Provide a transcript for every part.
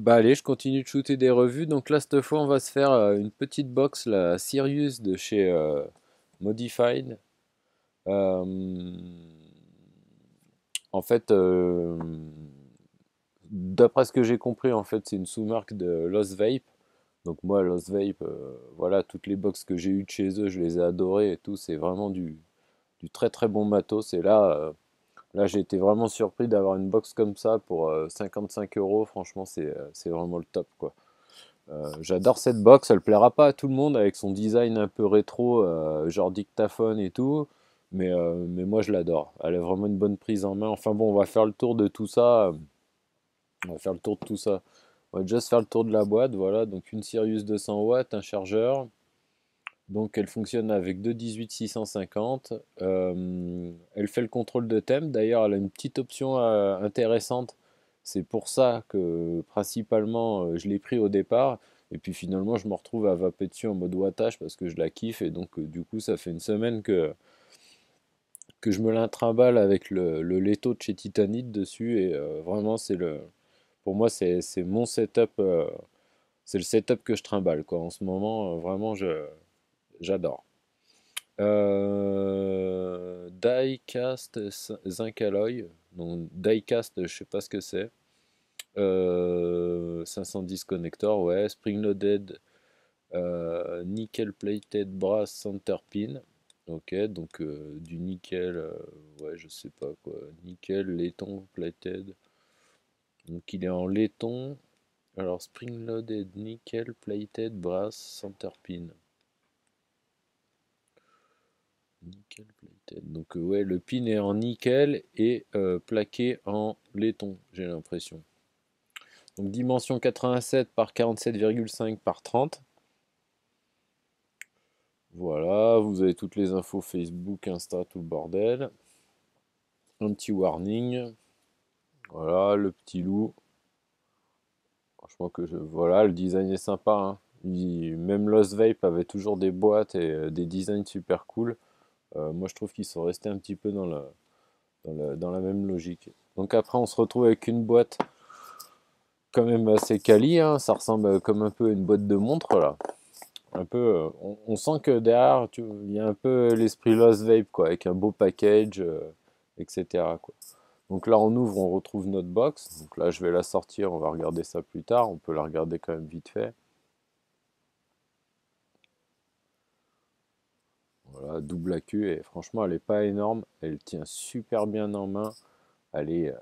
Bah allez, je continue de shooter des revues. Donc là, cette fois, on va se faire une petite box, la Sirius de chez Modified. Euh, en fait, d'après ce que j'ai compris, en fait, c'est une sous-marque de Lost Vape. Donc moi, Lost Vape, voilà, toutes les box que j'ai eues de chez eux, je les ai adorées et tout. C'est vraiment du très très bon matos. Et là, j'ai été vraiment surpris d'avoir une box comme ça pour 55 euros. Franchement, c'est vraiment le top, quoi. J'adore cette box, elle plaira pas à tout le monde avec son design un peu rétro, genre dictaphone et tout, mais moi je l'adore. Elle a vraiment une bonne prise en main. Enfin bon, on va faire le tour de tout ça. On va faire le tour de tout ça. On va juste faire le tour de la boîte, voilà. Donc une Sirius 200 watts, un chargeur. Donc elle fonctionne avec deux 18-650. Elle fait le contrôle de thème. D'ailleurs, elle a une petite option intéressante. C'est pour ça que principalement je l'ai pris au départ. Et puis finalement, je me retrouve à vaper dessus en mode wattage parce que je la kiffe. Et donc, du coup, ça fait une semaine que je me la trimballe avec le Leto de chez Titanite dessus. Et vraiment, pour moi, c'est mon setup. C'est le setup que je trimballe, quoi. En ce moment, vraiment, j'adore. Diecast zinc alloy. Donc diecast, je sais pas ce que c'est. 510 connecteurs, ouais. Spring loaded, nickel plated brass center pin. Ok, donc du nickel, ouais, je sais pas quoi. Nickel, laiton plated. Donc il est en laiton. Alors spring loaded, nickel plated brass center pin. Nickel plated. Donc ouais, le pin est en nickel et plaqué en laiton, j'ai l'impression. Donc dimension 87 par 47,5 par 30. Voilà, vous avez toutes les infos Facebook, Insta, tout le bordel. Un petit warning. Voilà, le petit loup. Franchement voilà, le design est sympa, hein. Même Lost Vape avait toujours des boîtes et des designs super cool. Moi je trouve qu'ils sont restés un petit peu dans la même logique. Donc après on se retrouve avec une boîte quand même assez quali, hein. Ça ressemble comme un peu à une boîte de montre là. Un peu, on sent que derrière, il y a un peu l'esprit Lost Vape quoi, avec un beau package, etc. quoi. Donc là on ouvre, on retrouve notre box. Donc là je vais la sortir, on va regarder ça plus tard. On peut la regarder quand même vite fait. Voilà, double AQ et franchement elle est pas énorme, elle tient super bien en main. Elle est,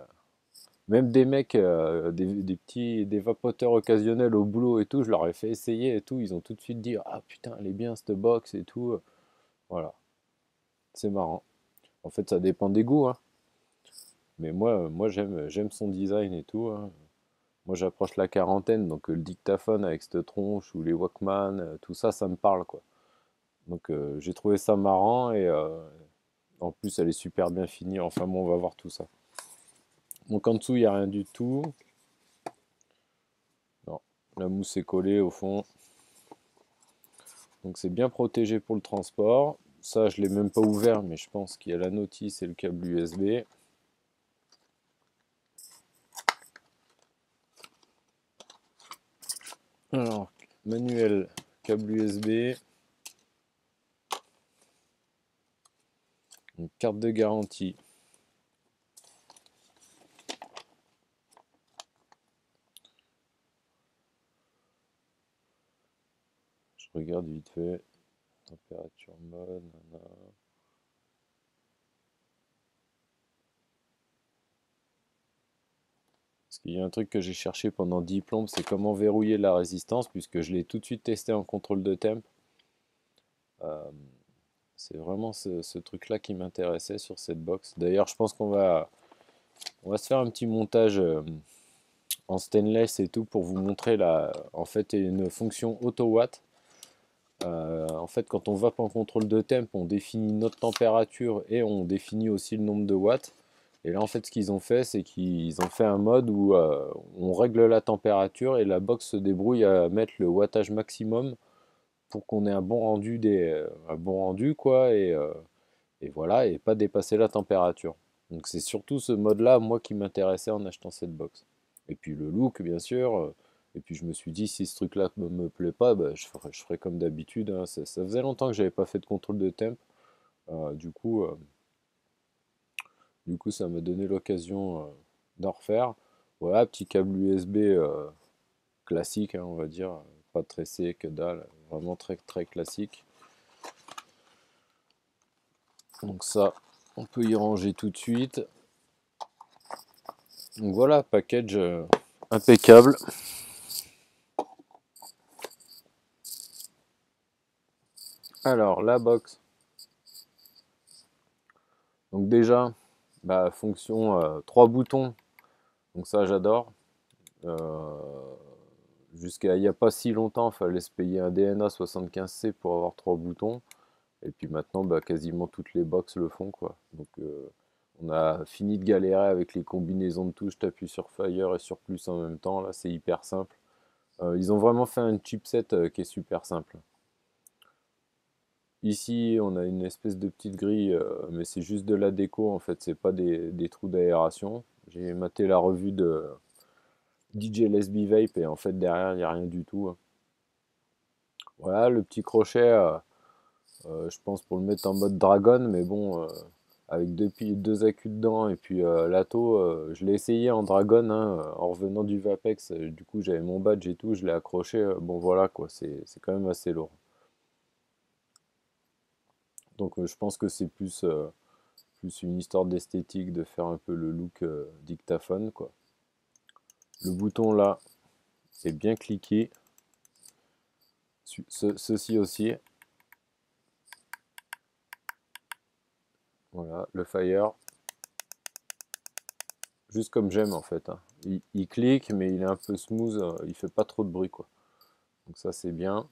même des mecs, des vapoteurs occasionnels au boulot et tout, je leur ai fait essayer et tout, ils ont tout de suite dit ah putain, elle est bien cette box et tout. Voilà, c'est marrant. En fait, ça dépend des goûts, hein. Mais moi j'aime son design et tout, hein. Moi, j'approche la quarantaine, donc le dictaphone avec cette tronche ou les Walkman, tout ça, ça me parle, quoi. Donc j'ai trouvé ça marrant et en plus, elle est super bien finie. Enfin bon, on va voir tout ça. Donc en dessous, il n'y a rien du tout. Non, la mousse est collée au fond. Donc c'est bien protégé pour le transport. Ça, je ne l'ai même pas ouvert, mais je pense qu'il y a la notice et le câble USB. Alors, manuel, câble USB, une carte de garantie. Je regarde vite fait. Température mode, nana. Parce qu'il y a un truc que j'ai cherché pendant 10 plombes, c'est comment verrouiller la résistance, puisque je l'ai tout de suite testé en contrôle de temp. Euh, c'est vraiment ce truc-là qui m'intéressait sur cette box. D'ailleurs, je pense on va se faire un petit montage en stainless et tout pour vous montrer en fait une fonction auto watt. En fait, quand on vape en contrôle de temp, on définit notre température et on définit aussi le nombre de watts. Et là, en fait, ce qu'ils ont fait, c'est qu'ils ont fait un mode où on règle la température et la box se débrouille à mettre le wattage maximum pour qu'on ait un bon rendu, un bon rendu quoi, et voilà, et pas dépasser la température. Donc c'est surtout ce mode-là, moi, qui m'intéressait en achetant cette box. Et puis le look, bien sûr. Et puis je me suis dit, si ce truc-là me plaît pas, bah, je ferai comme d'habitude, hein. Ça faisait longtemps que j'avais pas fait de contrôle de temp. Euh, du coup, euh, du coup, ça m'a donné l'occasion d'en refaire. Voilà, petit câble USB classique, hein, on va dire. Pas tressé, que dalle. Vraiment très très classique. Donc ça, on peut y ranger tout de suite. Donc voilà, package impeccable. Alors, la box. Donc déjà, bah, fonction 3 boutons. Donc ça, j'adore. Euh, Jusqu'à il n'y a pas si longtemps, il fallait se payer un DNA 75C pour avoir 3 boutons. Et puis maintenant, bah, quasiment toutes les box le font, quoi. Donc on a fini de galérer avec les combinaisons de touches. Tu appuies sur Fire et sur plus en même temps. Là, c'est hyper simple. Ils ont vraiment fait un chipset qui est super simple. Ici, on a une espèce de petite grille, mais c'est juste de la déco en fait, c'est pas des trous d'aération. J'ai maté la revue de DJ Lesby Vape et en fait derrière il n'y a rien du tout, hein. Voilà, le petit crochet, je pense pour le mettre en mode dragon, mais bon, avec deux accus dedans et puis l'atto, je l'ai essayé en dragon, hein, en revenant du Vapex, du coup j'avais mon badge et tout, je l'ai accroché, bon voilà quoi, c'est quand même assez lourd. Donc je pense que c'est plus une histoire d'esthétique, de faire un peu le look dictaphone, quoi. Le bouton là, c'est bien cliqué. Ceci aussi. Voilà, le fire. Juste comme j'aime en fait, hein. Il clique, mais il est un peu smooth, il fait pas trop de bruit, quoi. Donc ça c'est bien.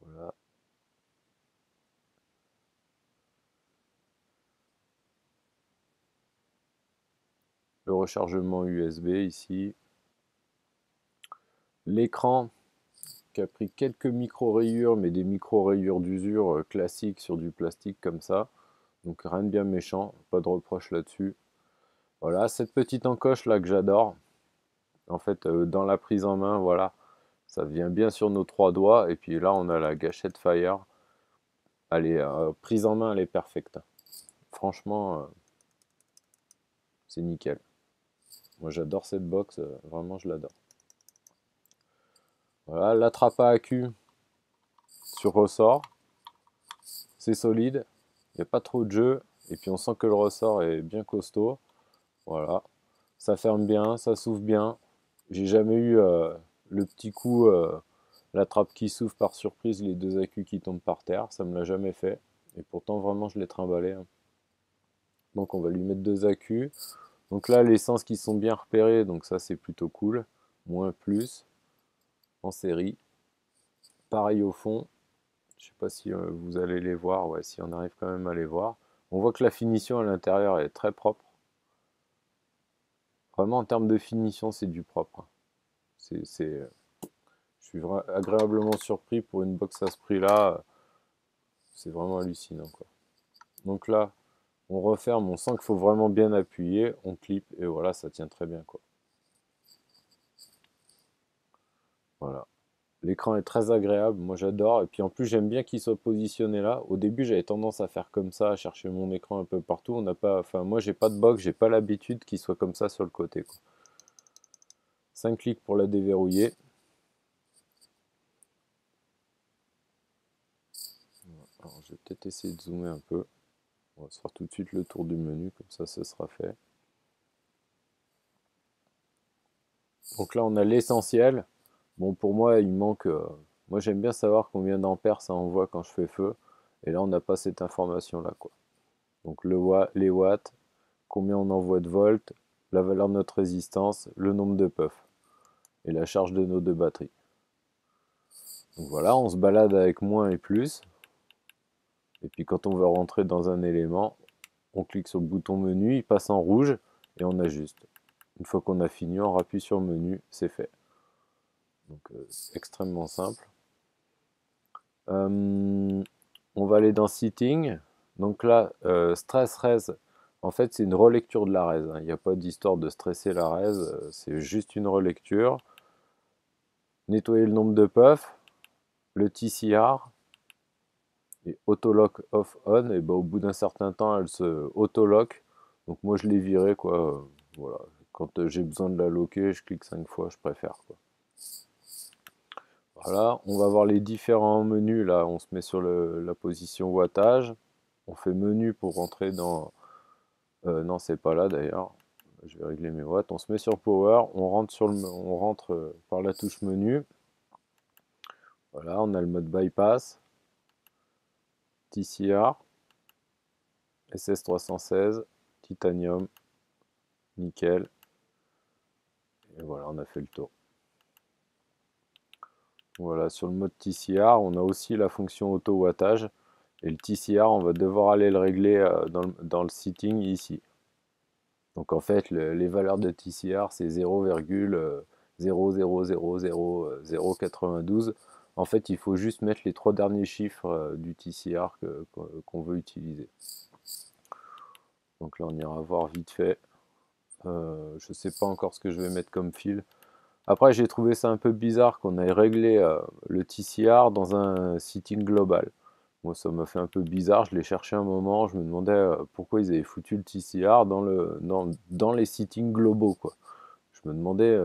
Voilà. Le rechargement USB ici. L'écran qui a pris quelques micro-rayures, mais des micro-rayures d'usure classiques sur du plastique comme ça. Donc rien de bien méchant, pas de reproche là-dessus. Voilà, cette petite encoche là que j'adore. En fait, dans la prise en main, voilà, ça vient bien sur nos 3 doigts. Et puis là, on a la gâchette Fire. Elle est prise en main, elle est parfaite. Franchement, c'est nickel. Moi, j'adore cette box, vraiment, je l'adore. Voilà, l'attrape à accu sur ressort, c'est solide, il n'y a pas trop de jeu. Et puis on sent que le ressort est bien costaud. Voilà, ça ferme bien, ça s'ouvre bien. J'ai jamais eu le petit coup, la trappe qui s'ouvre par surprise, les deux accus qui tombent par terre, ça me l'a jamais fait. Et pourtant, vraiment, je l'ai trimballé, hein. Donc, on va lui mettre deux accus. Donc là, les sens qui sont bien repérés, donc ça, c'est plutôt cool. Moins plus, en série. Pareil au fond. Je sais pas si vous allez les voir. Ouais, si on arrive quand même à les voir. On voit que la finition à l'intérieur est très propre. Vraiment, en termes de finition, c'est du propre, hein. Je suis agréablement surpris pour une box à ce prix-là. C'est vraiment hallucinant, quoi. Donc là, on referme, on sent qu'il faut vraiment bien appuyer, on clip et voilà, ça tient très bien, quoi. Voilà. L'écran est très agréable, moi j'adore. Et puis en plus, j'aime bien qu'il soit positionné là. Au début, j'avais tendance à faire comme ça, à chercher mon écran un peu partout. On n'a pas, enfin, moi, j'ai pas de box, j'ai pas l'habitude qu'il soit comme ça sur le côté, quoi. 5 clics pour la déverrouiller. Alors, je vais peut-être essayer de zoomer un peu. On va se faire tout de suite le tour du menu, comme ça, ce sera fait. Donc là, on a l'essentiel. Bon, pour moi, il manque. Moi, j'aime bien savoir combien d'ampères ça envoie quand je fais feu. Et là, on n'a pas cette information-là, quoi. Donc les watts, combien on envoie de volts, la valeur de notre résistance, le nombre de puffs et la charge de nos deux batteries. Donc voilà, on se balade avec moins et plus. Et puis quand on veut rentrer dans un élément, on clique sur le bouton menu, il passe en rouge et on ajuste. Une fois qu'on a fini, on rappuie sur menu, c'est fait. Donc extrêmement simple. On va aller dans Setting. Donc là, Stress Res, En fait, c'est une relecture de la res, hein. Il n'y a pas d'histoire de stresser la res, c'est juste une relecture. Nettoyer le nombre de puffs, le TCR, et autolock off on, et ben, au bout d'un certain temps, elle se autolock. Donc moi, je l'ai viré, quoi. Voilà. Quand j'ai besoin de la locker, je clique 5 fois, je préfère, quoi. Voilà, on va voir les différents menus. Là, on se met sur la position wattage. On fait menu pour rentrer dans... non, c'est pas là d'ailleurs. Je vais régler mes watts. On se met sur power. On rentre par la touche menu. Voilà, on a le mode bypass, TCR, SS316, titanium, nickel. Et voilà, on a fait le tour. Voilà, sur le mode TCR, on a aussi la fonction auto-wattage. Et le TCR, on va devoir aller le régler dans le setting ici. Donc en fait, les valeurs de TCR, c'est 0,0000092. En fait, il faut juste mettre les 3 derniers chiffres du TCR qu'on veut utiliser. Donc là, on ira voir vite fait. Je ne sais pas encore ce que je vais mettre comme fil. Après, j'ai trouvé ça un peu bizarre qu'on ait réglé le TCR dans un setting global. Moi, ça m'a fait un peu bizarre. Je l'ai cherché un moment. Je me demandais pourquoi ils avaient foutu le TCR dans les settings globaux, quoi. Je me demandais,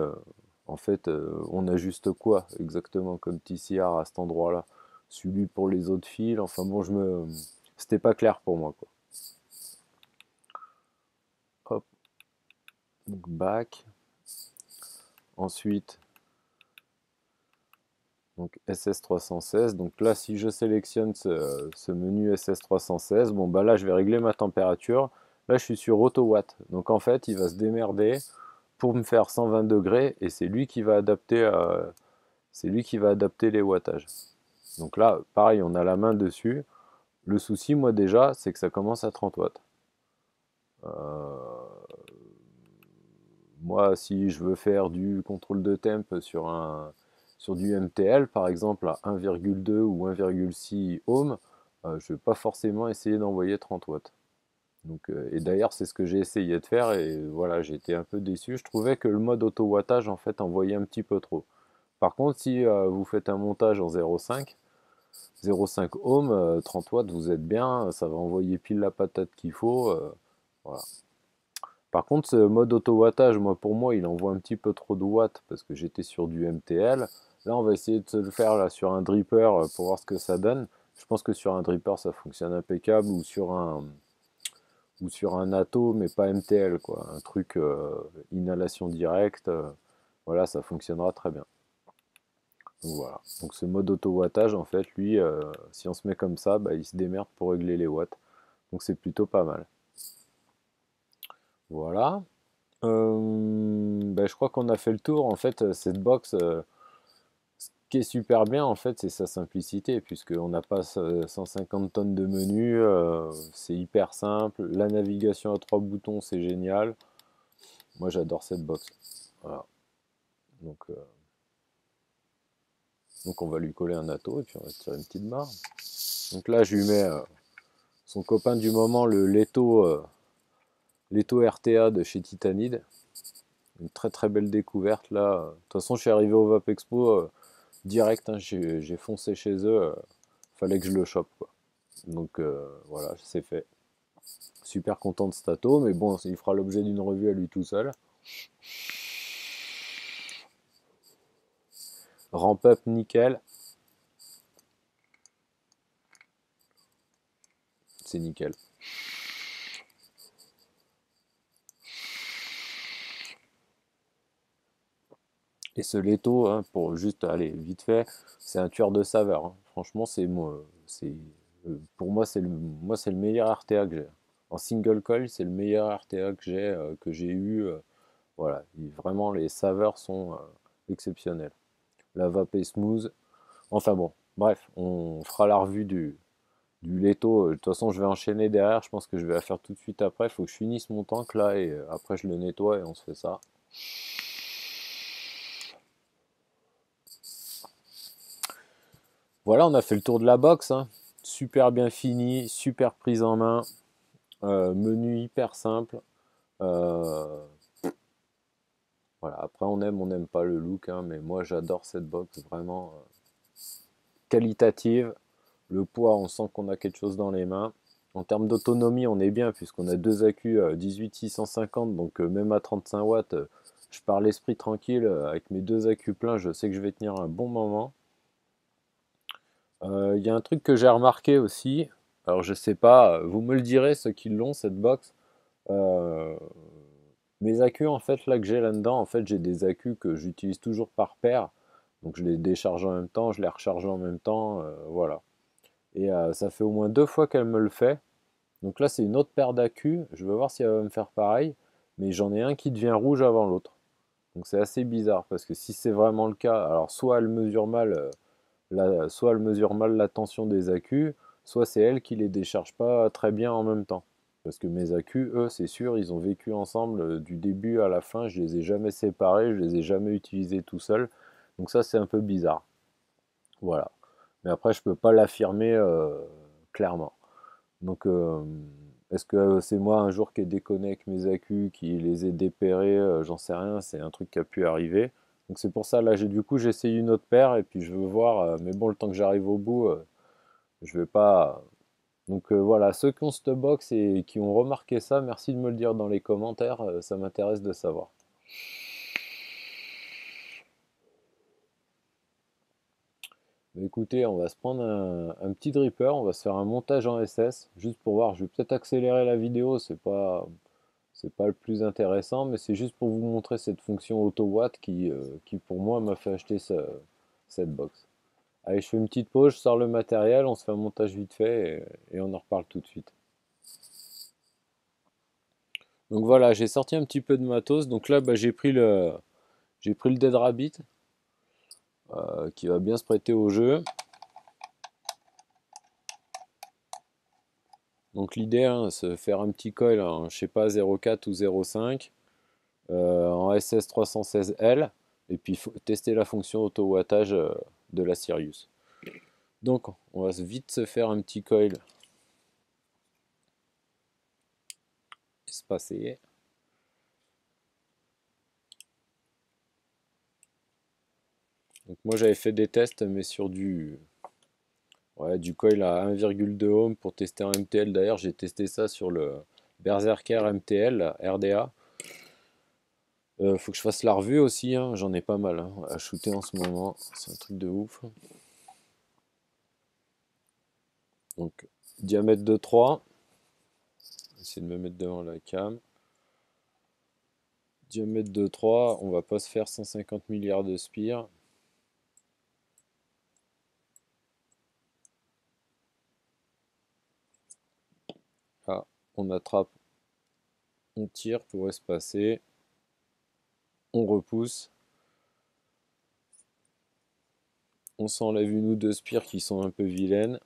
en fait, on ajuste quoi exactement comme TCR à cet endroit-là? Celui pour les autres fils. Enfin bon, c'était pas clair pour moi, quoi. Hop, donc back. Ensuite, donc SS316. Donc là, si je sélectionne ce menu SS316, bon bah là, je vais régler ma température. Là, je suis sur AutoWatt. Donc en fait, il va se démerder pour me faire 120 degrés et c'est lui qui va adapter les wattages. Donc là, pareil, on a la main dessus. Le souci, moi déjà, c'est que ça commence à 30 watts. Euh, Moi, si je veux faire du contrôle de temp sur du MTL, par exemple, à 1,2 ou 1,6 ohm, je ne vais pas forcément essayer d'envoyer 30 watts. Donc, et d'ailleurs, c'est ce que j'ai essayé de faire et voilà, j'ai été un peu déçu. Je trouvais que le mode auto-wattage, en fait, envoyait un petit peu trop. Par contre, si vous faites un montage en 0,5 ohm, 30 watts, vous êtes bien, ça va envoyer pile la patate qu'il faut. Voilà. Par contre, ce mode auto-wattage, pour moi, il envoie un petit peu trop de watts parce que j'étais sur du MTL. Là, on va essayer de se le faire là, sur un dripper pour voir ce que ça donne. Je pense que sur un dripper, ça fonctionne impeccable ou sur un Atto, mais pas MTL, quoi. Un truc inhalation directe. Voilà, ça fonctionnera très bien. Donc voilà. Donc ce mode auto-wattage, en fait, lui, si on se met comme ça, bah, il se démerde pour régler les watts. Donc c'est plutôt pas mal. Voilà. Bah, je crois qu'on a fait le tour. En fait, cette box, ce qui est super bien, en fait, c'est sa simplicité, puisqu'on n'a pas 150 tonnes de menus, c'est hyper simple. La navigation à 3 boutons, c'est génial. Moi, j'adore cette box. Voilà. Donc, euh, donc, on va lui coller un atto et puis on va tirer une petite barre. Donc là, je lui mets son copain du moment, le Leto RTA de chez Titanide. Une très très belle découverte là. De toute façon, je suis arrivé au Vap Expo direct, hein, j'ai foncé chez eux, fallait que je le chope, quoi. Donc voilà, c'est fait. Super content de Stato, mais bon, il fera l'objet d'une revue à lui tout seul. Ramp up nickel, c'est nickel. Et ce Leto, hein, pour juste aller vite fait, c'est un tueur de saveur, hein. Franchement, pour moi, c'est le meilleur RTA que j'ai. En single coil, c'est le meilleur RTA que j'ai eu. Voilà, vraiment, les saveurs sont exceptionnelles. La vape est smooth. Enfin bon, bref, on fera la revue du Leto. De toute façon, je vais enchaîner derrière. Je pense que je vais la faire tout de suite après. Il faut que je finisse mon tank là et après je le nettoie et on se fait ça. Voilà, on a fait le tour de la box, hein. Super bien fini, super prise en main. Menu hyper simple. Euh, voilà. Après, on n'aime pas le look, hein, mais moi j'adore cette box vraiment qualitative. Le poids, on sent qu'on a quelque chose dans les mains. En termes d'autonomie, on est bien puisqu'on a deux accus 18650, donc même à 35 watts, je pars l'esprit tranquille. Avec mes deux accus pleins, je sais que je vais tenir un bon moment. Il y a un truc que j'ai remarqué aussi, alors je sais pas, vous me le direz ceux qui l'ont cette box. Euh, Mes accus en fait là que j'ai là-dedans, en fait j'ai des accus que j'utilise toujours par paire, donc je les décharge en même temps, je les recharge en même temps, voilà. Et ça fait au moins deux fois qu'elle me le fait. Donc là c'est une autre paire d'accus, je vais voir si elle va me faire pareil, mais j'en ai un qui devient rouge avant l'autre. Donc c'est assez bizarre parce que si c'est vraiment le cas, alors soit elle mesure mal soit elle mesure mal la tension des accus, soit c'est elle qui les décharge pas très bien en même temps. Parce que mes accus, eux, c'est sûr, ils ont vécu ensemble du début à la fin, je les ai jamais séparés, je les ai jamais utilisés tout seul. Donc ça, c'est un peu bizarre. Voilà. Mais après, je peux pas l'affirmer clairement. Donc, est-ce que c'est moi un jour qui ai déconné avec mes accus, qui les ai dépérés, j'en sais rien, c'est un truc qui a pu arriver. Donc c'est pour ça, là, du coup, j'ai essayé une autre paire et puis je veux voir, mais bon, le temps que j'arrive au bout, je vais pas. Donc voilà, ceux qui ont cette box et qui ont remarqué ça, merci de me le dire dans les commentaires, ça m'intéresse de savoir. Mais écoutez, on va se prendre un petit dripper, on va se faire un montage en SS, juste pour voir, je vais peut-être accélérer la vidéo, c'est pas le plus intéressant, mais c'est juste pour vous montrer cette fonction auto-watt qui pour moi m'a fait acheter cette box. Allez, je fais une petite pause, je sors le matériel, on se fait un montage vite fait et on en reparle tout de suite. Donc voilà, j'ai sorti un petit peu de matos. Donc là, bah, j'ai pris le Dead Rabbit qui va bien se prêter au jeu. Donc l'idée, hein, c'est faire un petit coil, hein, je sais pas, 0,4 ou 0,5 en SS316L et puis tester la fonction auto-wattage de la Sirius. Donc on va vite se faire un petit coil espacé. Donc moi j'avais fait des tests mais sur ouais, du coil à 1,2 ohm pour tester en MTL. D'ailleurs j'ai testé ça sur le Berserker MTL RDA. Faut que je fasse la revue aussi, hein. J'en ai pas mal hein, à shooter en ce moment, c'est un truc de ouf. Donc diamètre de 3, essayer de me mettre devant la cam. Diamètre de 3, on va pas se faire 150 milliards de spires. Ah, on attrape, on tire pour espacer, on repousse, on s'enlève une ou deux spires qui sont un peu vilaines,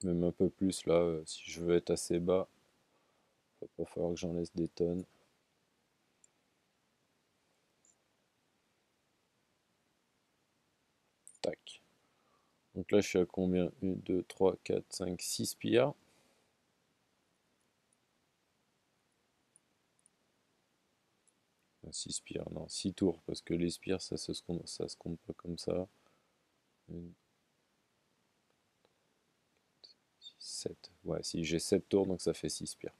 même un peu plus là, si je veux être assez bas, il va pas falloir que j'en laisse des tonnes. Tac. Donc là je suis à combien? 1, 2, 3, 4, 5, 6 spires. 6 spires, non, 6 tours, parce que les spires, ça se compte pas comme ça. 7. Ouais, si j'ai 7 tours, donc ça fait 6 spires.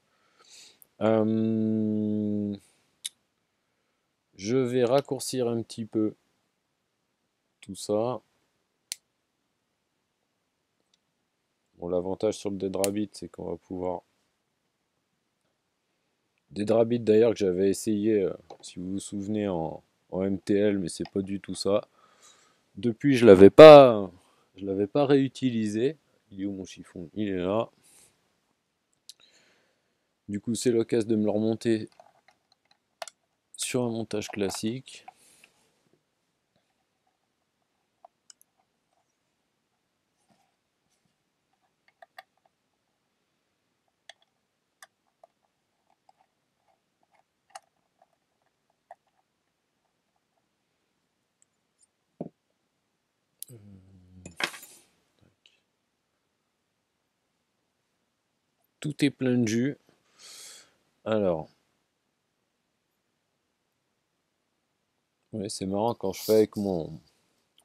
Je vais raccourcir un petit peu tout ça. Bon, l'avantage sur le Dead Rabbit, c'est qu'on va pouvoir... Dead Rabbit d'ailleurs que j'avais essayé, si vous vous souvenez, en MTL, mais c'est pas du tout ça. Depuis, je l'avais pas réutilisé. Il est où mon chiffon? Il est là. Du coup, c'est l'occasion de me le remonter sur un montage classique. tout est plein de jus. Alors, ouais, c'est marrant quand je fais avec mon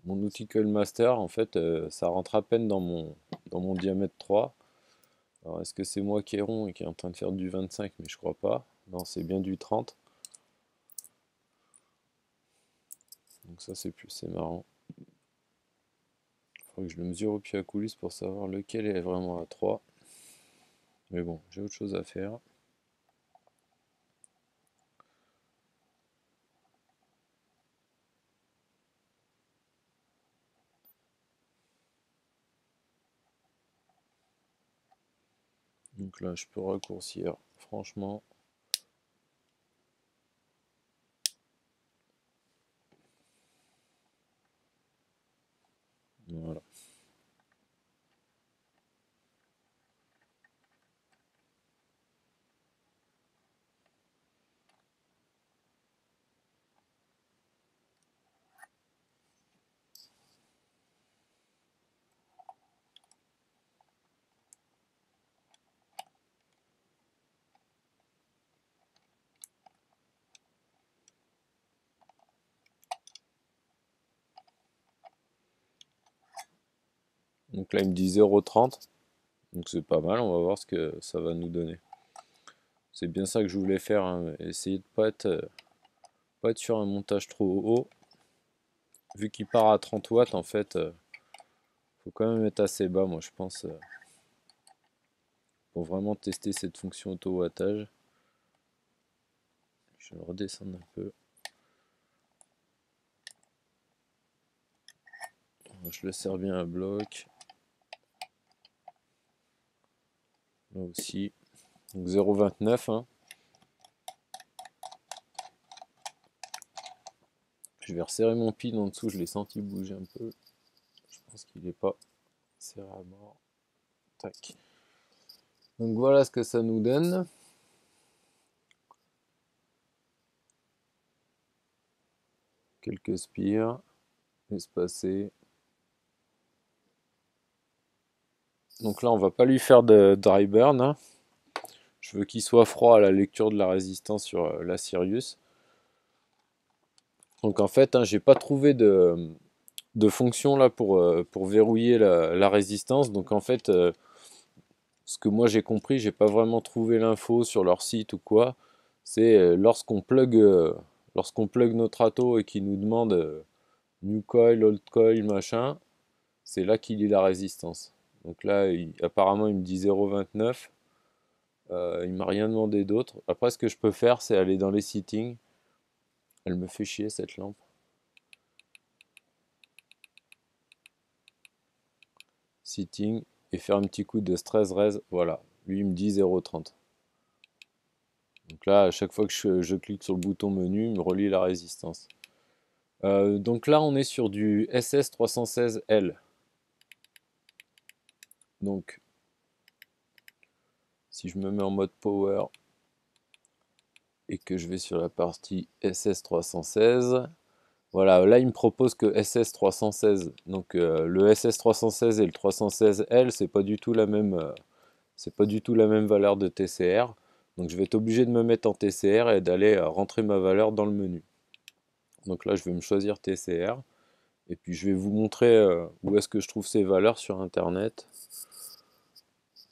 outil Master, en fait, ça rentre à peine dans mon diamètre 3. Alors, est-ce que c'est moi qui est rond et qui est en train de faire du 25, mais je crois pas. Non, c'est bien du 30. Donc ça, c'est marrant. Il faudrait que je le mesure au pied à coulisse pour savoir lequel est vraiment à 3. Mais bon, j'ai autre chose à faire. Donc là, je peux raccourcir, franchement. Voilà. Donc là, il me dit 0,30. Donc c'est pas mal, on va voir ce que ça va nous donner. C'est bien ça que je voulais faire, hein, essayer de pas être sur un montage trop haut. Vu qu'il part à 30 watts, en fait, faut quand même être assez bas, moi je pense, pour vraiment tester cette fonction auto-wattage. Je vais le redescendre un peu. Je le serre bien à bloc. Là aussi. Donc 0,29. Hein. Je vais resserrer mon pin en dessous, je l'ai senti bouger un peu. Je pense qu'il n'est pas serré à mort. Tac. Donc voilà ce que ça nous donne. Quelques spires espacés. Donc là, on va pas lui faire de dry burn. Hein. Je veux qu'il soit froid à la lecture de la résistance sur la Sirius. Donc en fait, hein, j'ai pas trouvé de fonction là pour verrouiller la résistance. Donc en fait, ce que moi j'ai compris, j'ai pas vraiment trouvé l'info sur leur site ou quoi. C'est lorsqu'on plug notre ato et qu'il nous demande new coil, old coil, machin, c'est là qu'il lit la résistance. Donc là, apparemment, il me dit 0,29. Il m'a rien demandé d'autre. Après, ce que je peux faire, c'est aller dans les settings. Elle me fait chier cette lampe. Setting et faire un petit coup de stress raise. Voilà, lui il me dit 0,30. Donc là, à chaque fois que je clique sur le bouton menu, il me relie la résistance. Donc là, on est sur du SS316L. Donc, si je me mets en mode power et que je vais sur la partie SS316, voilà, là il me propose que SS316. Donc le SS316 et le 316L, c'est pas du tout la même valeur de TCR. Donc je vais être obligé de me mettre en TCR et d'aller rentrer ma valeur dans le menu. Donc là, je vais me choisir TCR. Et puis je vais vous montrer où est-ce que je trouve ces valeurs sur Internet.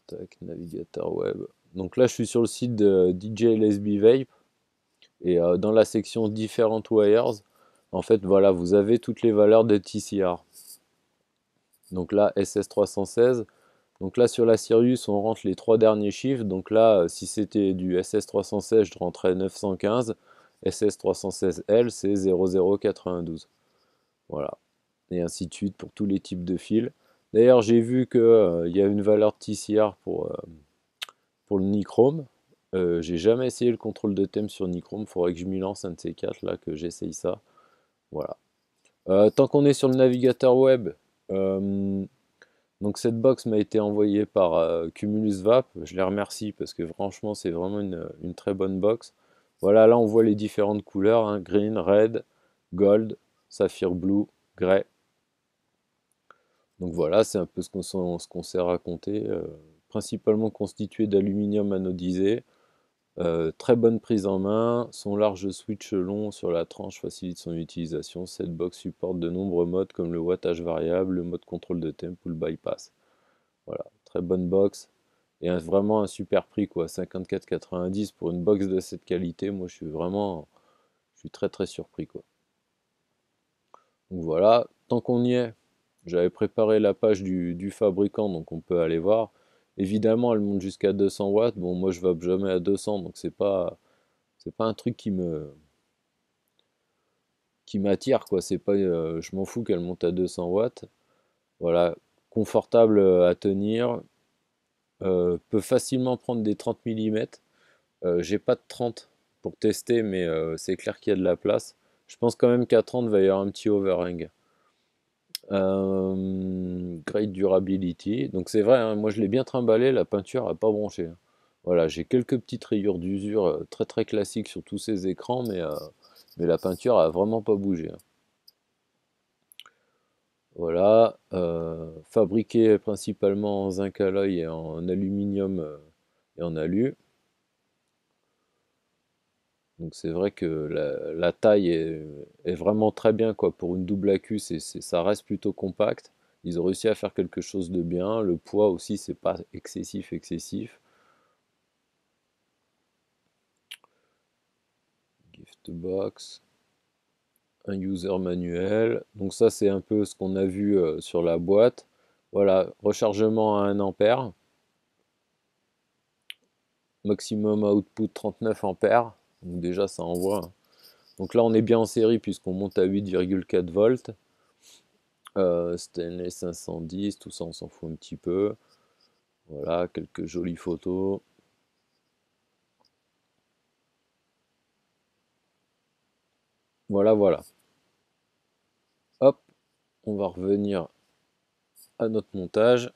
Tac, navigateur web. Donc là, je suis sur le site de DJLSB Vape. Et dans la section Different Wires, en fait, voilà, vous avez toutes les valeurs de TCR. Donc là, SS316. Donc là, sur la Sirius, on rentre les trois derniers chiffres. Donc là, si c'était du SS316, je rentrais 915. SS316L, c'est 0092. Voilà. Et ainsi de suite pour tous les types de fils. D'ailleurs, j'ai vu qu'il y a une valeur de TCR pour le Nichrome. J'ai jamais essayé le contrôle de thème sur Nichrome. Il faudrait que je m'y lance un de ces quatre là, que j'essaye ça. Voilà. Tant qu'on est sur le navigateur web, donc cette box m'a été envoyée par Cumulus Vap. Je les remercie parce que franchement, c'est vraiment une très bonne box. Voilà, là on voit les différentes couleurs, hein, green, red, gold, saphir blue, grey. Donc voilà, c'est un peu ce qu'on s'est raconté. principalement constitué d'aluminium anodisé. Très bonne prise en main, son large switch long sur la tranche facilite son utilisation. Cette box supporte de nombreux modes comme le wattage variable, le mode contrôle de temp ou le bypass. Voilà, très bonne box et vraiment un super prix quoi, 54,90 pour une box de cette qualité. Moi je suis très très surpris quoi. Donc voilà, tant qu'on y est, j'avais préparé la page du fabricant donc on peut aller voir. Évidemment, elle monte jusqu'à 200 watts. Bon, moi je vape jamais à 200 donc c'est pas un truc qui m'attire quoi, c'est pas je m'en fous qu'elle monte à 200 watts. Voilà, confortable à tenir, peut facilement prendre des 30 mm. J'ai pas de 30 pour tester, mais c'est clair qu'il y a de la place. Je pense quand même qu'à 30, il va y avoir un petit overhang. Great durability. Donc c'est vrai, hein, moi je l'ai bien trimballé, la peinture n'a pas bronché, hein. Voilà, j'ai quelques petites rayures d'usure très très classiques sur tous ces écrans, mais la peinture a vraiment pas bougé, hein. Voilà, fabriqué principalement en zinc alloy et en aluminium et en alu. Donc c'est vrai que la taille est vraiment très bien quoi. Pour une double accu, ça reste plutôt compact. Ils ont réussi à faire quelque chose de bien. Le poids aussi, c'est pas excessif. Gift box, un user manuel. Donc ça, c'est un peu ce qu'on a vu sur la boîte. Voilà, rechargement à 1 ampère. Maximum output 39 ampères. Donc déjà, ça envoie, hein. Donc là, on est bien en série puisqu'on monte à 8,4 volts. Stainless 510, tout ça on s'en fout un petit peu. Voilà, quelques jolies photos. Voilà, voilà. Hop, on va revenir à notre montage.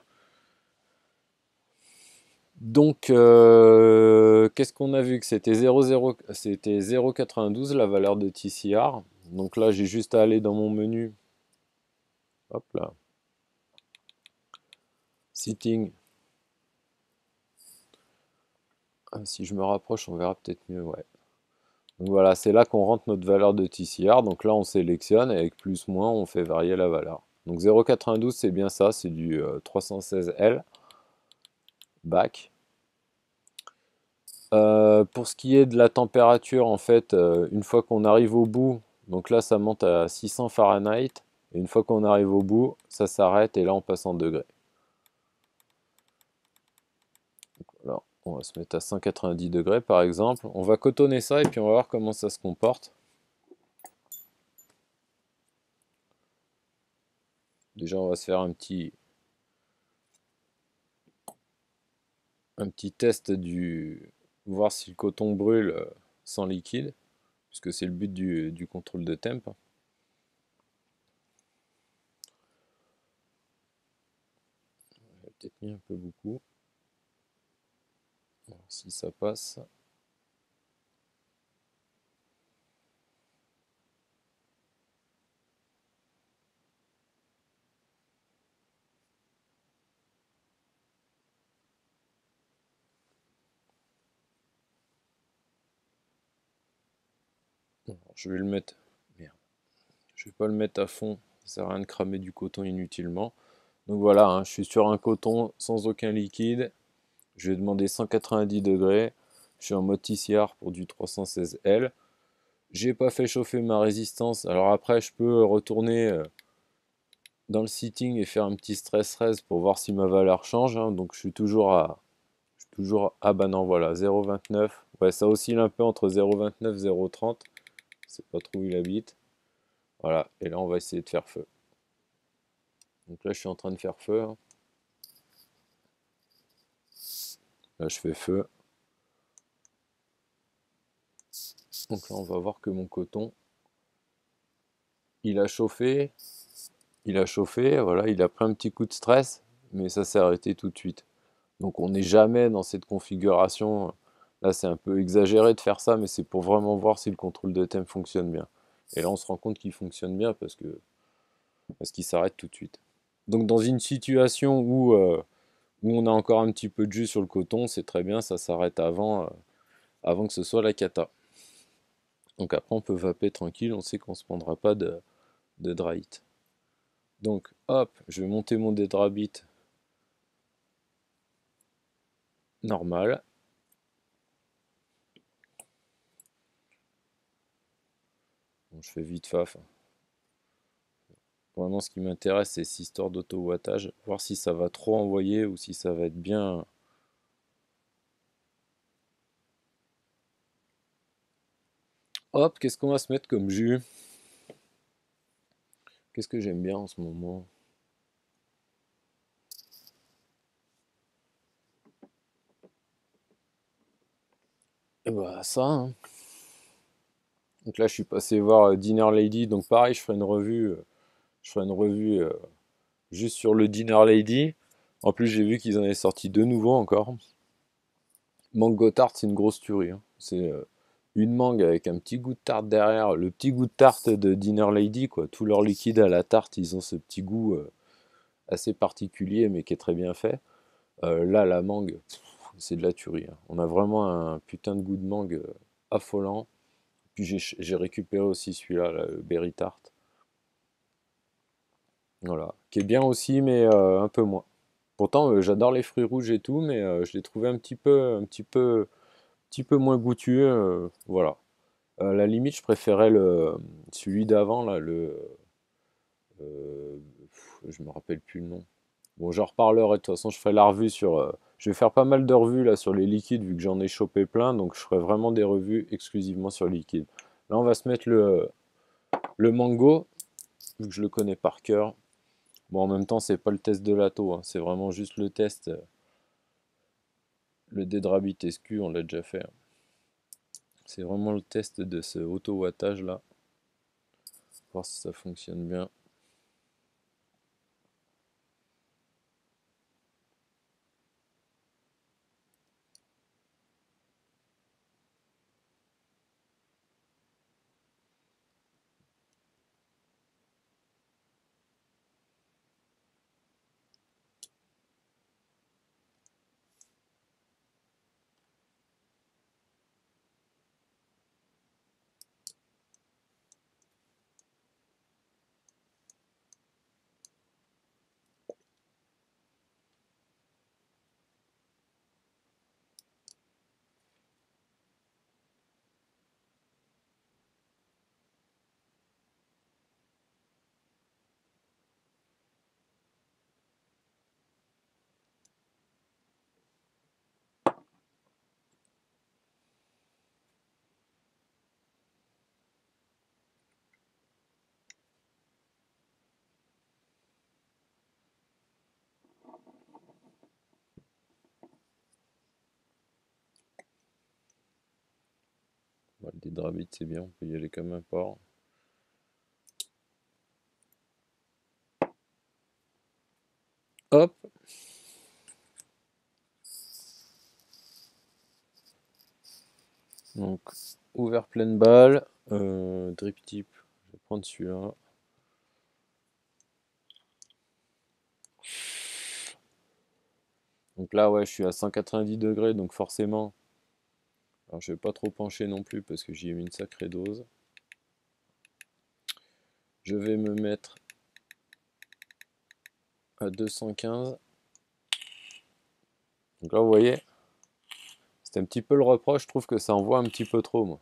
Donc, qu'est-ce qu'on a vu? Que c'était 0,92 la valeur de TCR. Donc là, j'ai juste à aller dans mon menu. Hop là. Setting. Ah, si je me rapproche, on verra peut-être mieux, ouais. Donc voilà, c'est là qu'on rentre notre valeur de TCR. Donc là, on sélectionne et avec plus moins, on fait varier la valeur. Donc 0,92, c'est bien ça, c'est du 316L back. Pour ce qui est de la température, en fait, une fois qu'on arrive au bout, donc là, ça monte à 600 Fahrenheit. Et une fois qu'on arrive au bout, ça s'arrête et là, on passe en degrés. Alors, on va se mettre à 190 degrés, par exemple. On va cotonner ça et puis on va voir comment ça se comporte. Déjà, on va se faire un petit test voir si le coton brûle sans liquide, puisque c'est le but du contrôle de temp. J'ai peut-être mis un peu beaucoup. Alors, si ça passe. Alors, je vais le mettre. Merde. Je vais pas le mettre à fond. Ça sert à rien de cramer du coton inutilement. Donc voilà, hein, je suis sur un coton sans aucun liquide. Je vais demander 190 degrés. Je suis en mode TCR pour du 316L. J'ai pas fait chauffer ma résistance. Alors après, je peux retourner dans le setting et faire un petit stress raise pour voir si ma valeur change, hein. Donc je suis toujours. Ah bah non, voilà, 0,29. Ouais, ça oscille un peu entre 0,29 et 0,30. C'est pas trop où il habite. Voilà, et là on va essayer de faire feu. Donc là je suis en train de faire feu, hein. Là je fais feu. Donc là on va voir que mon coton, il a chauffé. Il a chauffé, voilà, il a pris un petit coup de stress, mais ça s'est arrêté tout de suite. Donc on n'est jamais dans cette configuration. Là c'est un peu exagéré de faire ça, mais c'est pour vraiment voir si le contrôle de thème fonctionne bien. Et là on se rend compte qu'il fonctionne bien parce qu'il s'arrête tout de suite. Donc dans une situation Où on a encore un petit peu de jus sur le coton, c'est très bien, ça s'arrête avant que ce soit la cata. Donc après on peut vaper tranquille, on sait qu'on se prendra pas de dry heat. Donc hop, je vais monter mon Dedrabit normal. Bon, je fais vite faf. Vraiment ce qui m'intéresse c'est cette histoire d'auto-wattage, voir si ça va trop envoyer ou si ça va être bien. Hop, qu'est-ce qu'on va se mettre comme jus? Qu'est-ce que j'aime bien en ce moment? Et bah ça, hein. Donc là je suis passé voir Dinner Lady, donc pareil je ferai une revue juste sur le Dinner Lady. En plus j'ai vu qu'ils en avaient sorti deux nouveaux encore. Mango tarte c'est une grosse tuerie, hein. C'est une mangue avec un petit goût de tarte derrière, le petit goût de tarte de Dinner Lady quoi. Tout leur liquide à la tarte ils ont ce petit goût assez particulier mais qui est très bien fait. Là la mangue, c'est de la tuerie, hein. On a vraiment un putain de goût de mangue affolant. Puis j'ai récupéré aussi celui-là, là, le Berry Tart. Voilà. Qui est bien aussi, mais un peu moins. Pourtant, j'adore les fruits rouges et tout, mais je l'ai trouvé un petit peu moins goûtueux. Voilà. À la limite, je préférais celui d'avant, là, euh, je me rappelle plus le nom. Bon, j'en reparlerai, de toute façon, je ferai la revue sur. Je vais faire pas mal de revues là sur les liquides, vu que j'en ai chopé plein, donc je ferai vraiment des revues exclusivement sur les liquides. Là, on va se mettre le mango, vu que je le connais par cœur. Bon, en même temps, c'est pas le test de l'ATO, hein, c'est vraiment juste le test. Le Dedrabit SQ, on l'a déjà fait, hein. C'est vraiment le test de ce auto-wattage là. Voir si ça fonctionne bien. Bon, le Dedrabit c'est bien, on peut y aller comme un porc. Hop. Donc, ouvert pleine balle. Drip tip, je vais prendre celui-là. Donc là, ouais, je suis à 190 degrés, donc forcément. Alors, je vais pas trop pencher non plus parce que j'y ai mis une sacrée dose. Je vais me mettre à 215. Donc là, vous voyez, c'est un petit peu le reproche, je trouve que ça envoie un petit peu trop, moi.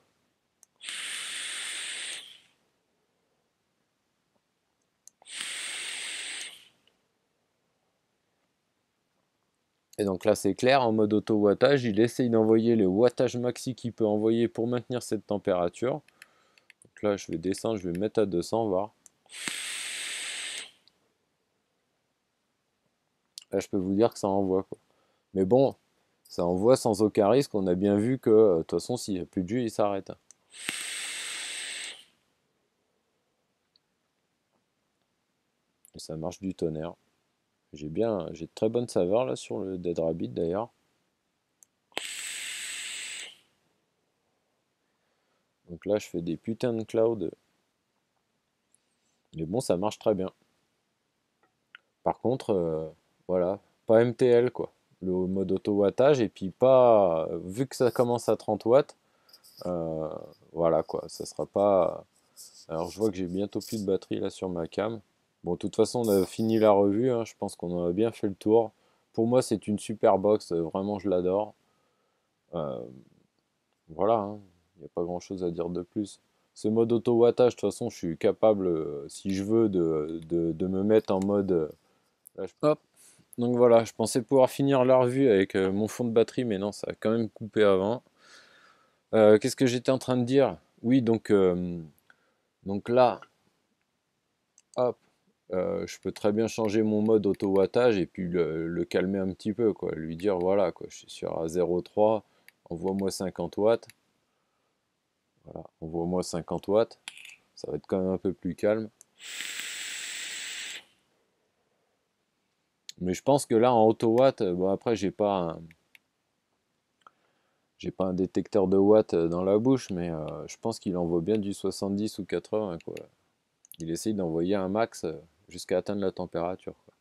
Et donc là, c'est clair, en mode auto-wattage, il essaye d'envoyer le wattage maxi qu'il peut envoyer pour maintenir cette température. Donc là, je vais descendre, je vais mettre à 200, voir. Là, je peux vous dire que ça envoie, quoi. Mais bon, ça envoie sans aucun risque. On a bien vu que, de toute façon, s'il n'y a plus de jus, il s'arrête. Et ça marche du tonnerre. J'ai de très bonnes saveurs là sur le Dead Rabbit d'ailleurs. Donc là, je fais des putains de clouds. Mais bon, ça marche très bien. Par contre, voilà, pas MTL quoi. Le mode auto-wattage, et puis pas, vu que ça commence à 30 watts, euh, voilà quoi, ça sera pas. Alors je vois que j'ai bientôt plus de batterie là sur ma cam. Bon, de toute façon, on a fini la revue, hein, je pense qu'on en a bien fait le tour. Pour moi, c'est une super box, vraiment je l'adore. Euh, voilà, hein, il n'y a pas grand chose à dire de plus. Ce mode auto-wattage, de toute façon, je suis capable, si je veux, de me mettre en mode. Là, hop. Donc voilà, je pensais pouvoir finir la revue avec mon fond de batterie, mais non, ça a quand même coupé avant. Qu'est-ce que j'étais en train de dire? Oui, donc là, hop, je peux très bien changer mon mode auto-wattage et puis le calmer un petit peu, quoi. Lui dire, voilà, quoi, je suis sur à 0,3, envoie-moi 50 watts. Voilà, envoie-moi 50 watts. Ça va être quand même un peu plus calme. Mais je pense que là, en auto-watt, bon après, j'ai pas un détecteur de watts dans la bouche, mais je pense qu'il envoie bien du 70 ou 80, quoi. Il essaye d'envoyer un max jusqu'à atteindre la température, quoi.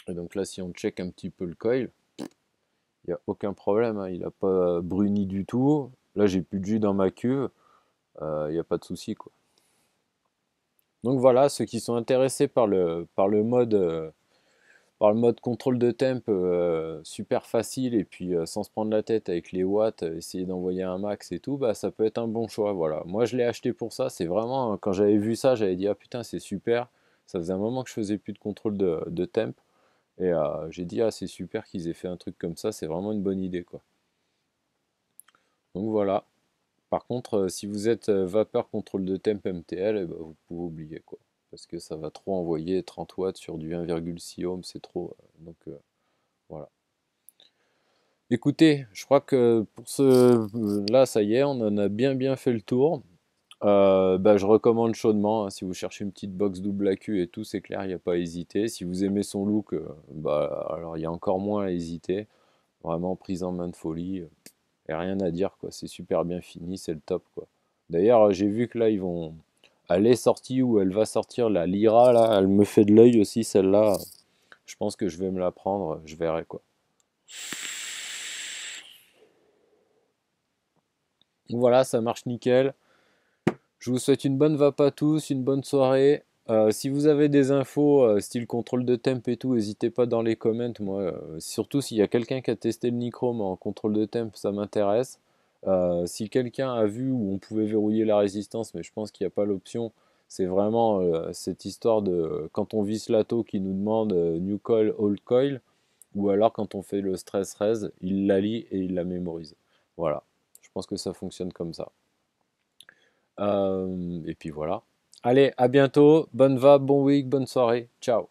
Et donc là, si on check un petit peu le coil, il n'y a aucun problème, hein, il n'a pas bruni du tout. Là, j'ai plus de jus dans ma cuve, il n'y a pas de souci, quoi. Donc voilà, ceux qui sont intéressés par le mode contrôle de temp, super facile, et puis sans se prendre la tête avec les watts, essayer d'envoyer un max et tout, bah ça peut être un bon choix. Voilà. Moi je l'ai acheté pour ça, c'est vraiment, quand j'avais vu ça, j'avais dit ah putain c'est super. Ça faisait un moment que je faisais plus de contrôle de temp, et j'ai dit ah c'est super qu'ils aient fait un truc comme ça, c'est vraiment une bonne idée quoi. Donc voilà. Par contre, si vous êtes vapeur contrôle de temp MTL, eh ben, vous pouvez oublier quoi. Parce que ça va trop envoyer 30 watts sur du 1,6 ohm, c'est trop. Donc voilà. Écoutez, je crois que pour là, ça y est, on en a bien bien fait le tour. Bah, je recommande chaudement, hein, si vous cherchez une petite box double AQ et tout, c'est clair, il n'y a pas à hésiter. Si vous aimez son look, bah, alors il y a encore moins à hésiter. Vraiment prise en main de folie, et rien à dire, quoi. C'est super bien fini, c'est le top, quoi. D'ailleurs, j'ai vu que là, elle est sortie, ou elle va sortir, la Lyra, là, elle me fait de l'œil aussi, celle-là. Je pense que je vais me la prendre, je verrai, quoi. Voilà, ça marche nickel. Je vous souhaite une bonne vape à tous, une bonne soirée. Si vous avez des infos, style contrôle de temp et tout, n'hésitez pas dans les comments. Moi, surtout s'il y a quelqu'un qui a testé le Nichrome en contrôle de temp, ça m'intéresse. Si quelqu'un a vu où on pouvait verrouiller la résistance, mais je pense qu'il n'y a pas l'option, c'est vraiment cette histoire de quand on visse l'atto qui nous demande new coil, old coil, ou alors quand on fait le stress res, il la lit et il la mémorise. Voilà, je pense que ça fonctionne comme ça. Et puis voilà. Allez, à bientôt. Bonne vape, bon week, bonne soirée. Ciao.